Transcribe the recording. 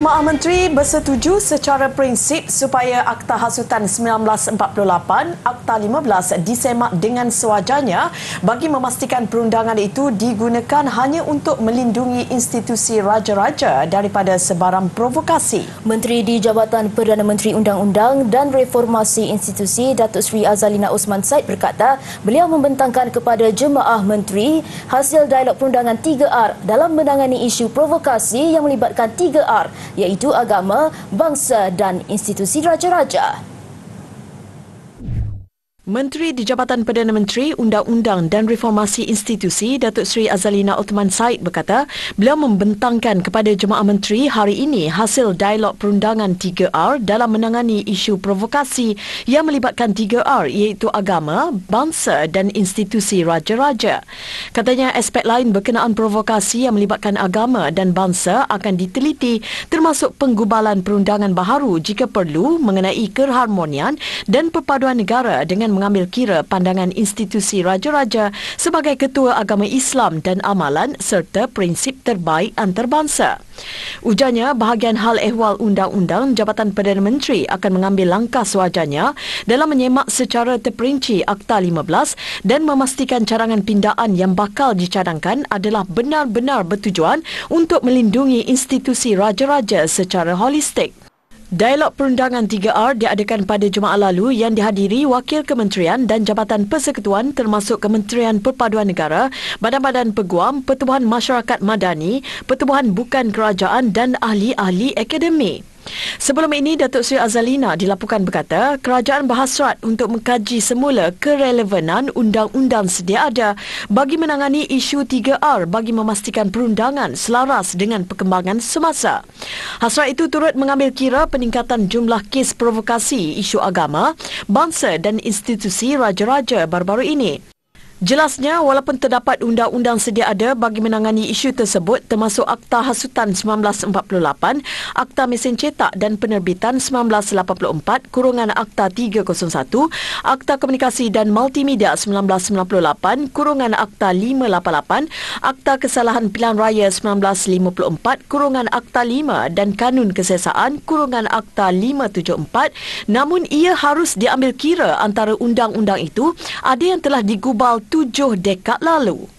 Jemaah Menteri bersetuju secara prinsip supaya Akta Hasutan 1948, Akta 15 disemak dengan sewajarnya bagi memastikan perundangan itu digunakan hanya untuk melindungi institusi raja-raja daripada sebarang provokasi. Menteri di Jabatan Perdana Menteri Undang-Undang dan Reformasi Institusi Datuk Seri Azalina Osman Said berkata beliau membentangkan kepada jemaah menteri hasil dialog perundangan 3R dalam menangani isu provokasi yang melibatkan 3R iaitu agama, bangsa dan institusi raja-raja. Menteri di Jabatan Perdana Menteri Undang-Undang dan Reformasi Institusi Datuk Seri Azalina Osman Said berkata beliau membentangkan kepada jemaah menteri hari ini hasil dialog perundangan 3R dalam menangani isu provokasi yang melibatkan 3R iaitu agama, bangsa dan institusi raja-raja. Katanya aspek lain berkenaan provokasi yang melibatkan agama dan bangsa akan diteliti termasuk penggubalan perundangan baharu jika perlu mengenai keharmonian dan perpaduan negara dengan mengambil kira pandangan institusi raja-raja sebagai ketua agama Islam dan amalan serta prinsip terbaik antarabangsa. Ujarnya bahagian hal ehwal undang-undang Jabatan Perdana Menteri akan mengambil langkah sewajarnya dalam menyemak secara terperinci Akta 15 dan memastikan cadangan pindaan yang bakal dicadangkan adalah benar-benar bertujuan untuk melindungi institusi raja-raja secara holistik. Dialog perundangan 3R diadakan pada Jumaat lalu yang dihadiri Wakil Kementerian dan Jabatan Persekutuan termasuk Kementerian Perpaduan Negara, Badan-Badan Peguam, Pertubuhan Masyarakat Madani, Pertubuhan Bukan Kerajaan dan ahli-ahli akademik. Sebelum ini, Datuk Seri Azalina dilaporkan berkata kerajaan berhasrat untuk mengkaji semula kerelevanan undang-undang sedia ada bagi menangani isu 3R bagi memastikan perundangan selaras dengan perkembangan semasa. Hasrat itu turut mengambil kira peningkatan jumlah kes provokasi isu agama, bangsa dan institusi raja-raja baru-baru ini. Jelasnya, walaupun terdapat undang-undang sedia ada bagi menangani isu tersebut termasuk Akta Hasutan 1948, Akta Mesin Cetak dan Penerbitan 1984, kurungan Akta 301, Akta Komunikasi dan Multimedia 1998, kurungan Akta 588, Akta Kesalahan Pilihan Raya 1954, kurungan Akta 5 dan Kanun Kesiasaan, kurungan Akta 574, namun ia harus diambil kira antara undang-undang itu ada yang telah digubal 7 dekad lalu.